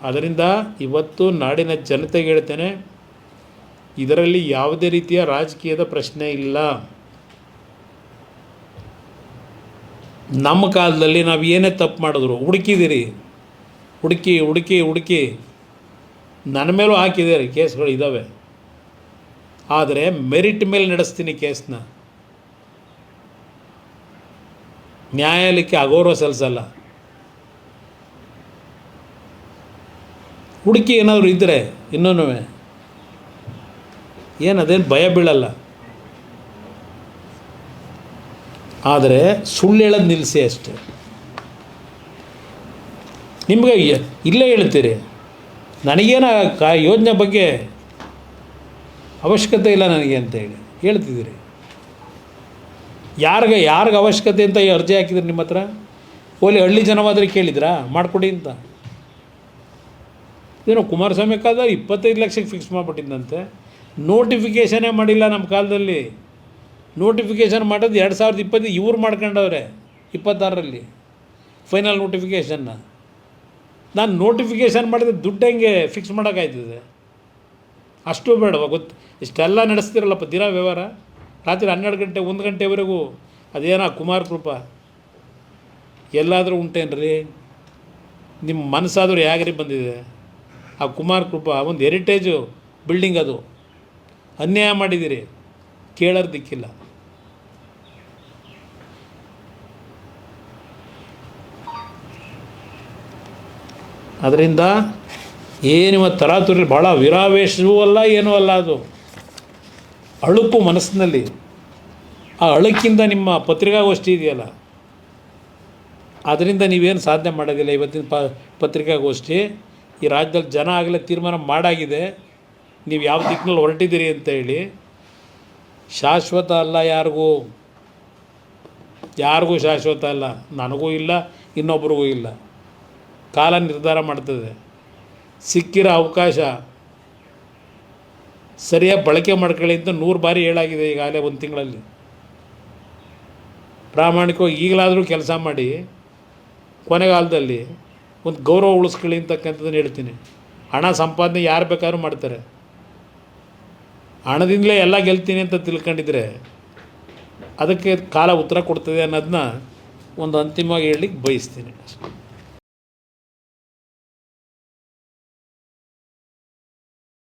ಅದರಿಂದ ಇವತ್ತು ನಾಡಿನ ಜನತೆಗೆ ಹೇಳ್ತೇನೆ, ಇದರಲ್ಲಿ ಯಾವುದೇ ರೀತಿಯ ರಾಜಕೀಯದ ಪ್ರಶ್ನೆ ಇಲ್ಲ. ನಮ್ಮ ಕಾಲದಲ್ಲಿ ನಾವು ಏನೇ ತಪ್ಪು ಮಾಡಿದ್ರು ಹುಡುಕಿದ್ದೀರಿ, ಹುಡುಕಿ ನನ್ನ ಮೇಲೂ ಹಾಕಿದ್ದೀರಿ, ಕೇಸ್ಗಳು ಇದ್ದಾವೆ. ಆದರೆ ಮೆರಿಟ್ ಮೇಲೆ ನಡೆಸ್ತೀನಿ ಕೇಸ್ನ, ನ್ಯಾಯಾಲಯಕ್ಕೆ ಅಗೌರವ ಸಲ್ಲಿಸಲ್ಲ. ಹುಡುಕಿ ಏನಾದರೂ ಇದ್ದರೆ ಇನ್ನೂ ಅದೇನು ಭಯ ಬೀಳಲ್ಲ. ಆದರೆ ಸುಳ್ಳು ಹೇಳೋದು ನಿಲ್ಲಿಸಿ ಅಷ್ಟೆ. ನಿಮಗೆ ಇಲ್ಲೇ ಹೇಳ್ತೀರಿ, ನನಗೇನ ಯೋಜನೆ ಬಗ್ಗೆ ಅವಶ್ಯಕತೆ ಇಲ್ಲ ನನಗೆ ಅಂತೇಳಿ ಹೇಳ್ತಿದ್ದೀರಿ. ಯಾರಿಗೆ ಅವಶ್ಯಕತೆ ಅಂತ ಅರ್ಜಿ ಹಾಕಿದ್ರಿ ನಿಮ್ಮ ಹತ್ರ? ಓಲಿ ಹಳ್ಳಿ ಜನವಾದರೆ ಕೇಳಿದ್ರಾ ಮಾಡಿಕೊಡಿ ಅಂತ? ಏನೋ ಕುಮಾರಸ್ವಾಮಿ ಕಾಲದಲ್ಲಿ 25 ಲಕ್ಷಕ್ಕೆ ಫಿಕ್ಸ್ ಮಾಡಿಬಿಟ್ಟಿದ್ದಂತೆ. ನೋಟಿಫಿಕೇಷನೇ ಮಾಡಿಲ್ಲ ನಮ್ಮ ಕಾಲದಲ್ಲಿ. ನೋಟಿಫಿಕೇಷನ್ ಮಾಡೋದು 2020 ಇವ್ರು ಮಾಡ್ಕೊಂಡವ್ರೆ 26ರಲ್ಲಿ ಫೈನಲ್ ನೋಟಿಫಿಕೇಷನ್ನ. ನಾನು ನೋಟಿಫಿಕೇಷನ್ ಮಾಡಿದ್ರೆ ದುಡ್ಡು ಹೆಂಗೆ ಫಿಕ್ಸ್ ಮಾಡೋಕ್ಕಾಯ್ತದೆ? ಅಷ್ಟು ಬೇಡವ? ಗೊತ್ತು, ಇಷ್ಟೆಲ್ಲ ನಡೆಸ್ತಿರಲ್ಲಪ್ಪ ದಿನ ವ್ಯವಹಾರ. ರಾತ್ರಿ 12 ಗಂಟೆ 1 ಗಂಟೆವರೆಗೂ ಅದೇನೋ ಕುಮಾರ ಕೃಪಾ ಎಲ್ಲಾದರೂ ಉಂಟೇನ್ರಿ? ನಿಮ್ಮ ಮನಸ್ಸಾದರೂ ಯಾಗ್ರಿ ಬಂದಿದೆ? ಆ ಕುಮಾರ ಕೃಪಾ ಒಂದು ಹೆರಿಟೇಜು ಬಿಲ್ಡಿಂಗ್, ಅದು ಅನ್ಯಾಯ ಮಾಡಿದ್ದೀರಿ, ಕೇಳೋರು ದಿಕ್ಕಿಲ್ಲ. ಅದರಿಂದ ಏನಿವ ತರಾತುರಿ ಭಾಳ ವಿರಾವೇಶವೂ ಅಲ್ಲ, ಏನೂ ಅಲ್ಲ. ಅದು ಅಳುಕು ಮನಸ್ಸಿನಲ್ಲಿ. ಆ ಅಳುಕಿಂದ ನಿಮ್ಮ ಪತ್ರಿಕಾಗೋಷ್ಠಿ ಇದೆಯಲ್ಲ, ಅದರಿಂದ ನೀವೇನು ಸಾಧನೆ ಮಾಡೋದಿಲ್ಲ. ಇವತ್ತಿನ ಪತ್ರಿಕಾಗೋಷ್ಠಿ ಈ ರಾಜ್ಯದಲ್ಲಿ ಜನ ಆಗಲೇ ತೀರ್ಮಾನ ಮಾಡಾಗಿದೆ, ನೀವು ಯಾವ ದಿಕ್ಕಿನಲ್ಲಿ ಹೊರಟಿದ್ದೀರಿ ಅಂತ ಹೇಳಿ. ಶಾಶ್ವತ ಅಲ್ಲ, ಯಾರಿಗೂ ಶಾಶ್ವತ ಅಲ್ಲ. ನನಗೂ ಇಲ್ಲ, ಇನ್ನೊಬ್ರಿಗೂ ಇಲ್ಲ. ಕಾಲ ನಿರ್ಧಾರ ಮಾಡ್ತದೆ. ಸಿಕ್ಕಿರೋ ಅವಕಾಶ ಸರಿಯಾಗಿ ಬಳಕೆ ಮಾಡ್ಕೊಳ್ಳಿ ಅಂತ 100 ಬಾರಿ ಹೇಳಾಗಿದೆ ಈಗಾಗಲೇ 1 ತಿಂಗಳಲ್ಲಿ. ಪ್ರಾಮಾಣಿಕವಾಗಿ ಈಗಲಾದರೂ ಕೆಲಸ ಮಾಡಿ, ಕೊನೆಗಾಲದಲ್ಲಿ ಒಂದು ಗೌರವ ಉಳಿಸ್ಕೊಳ್ಳಿ ಅಂತಕ್ಕಂಥದ್ದನ್ನು ಹೇಳ್ತೀನಿ. ಹಣ ಸಂಪಾದನೆ ಯಾರು ಬೇಕಾದ್ರೂ ಮಾಡ್ತಾರೆ. ಹಣದಿಂದಲೇ ಎಲ್ಲ ಗೆಲ್ತೀನಿ ಅಂತ ತಿಳ್ಕೊಂಡಿದ್ರೆ ಅದಕ್ಕೆ ಕಾಲ ಉತ್ತರ ಕೊಡ್ತದೆ ಅನ್ನೋದನ್ನ ಒಂದು ಅಂತಿಮವಾಗಿ ಹೇಳಲಿಕ್ಕೆ ಬಯಸ್ತೀನಿ.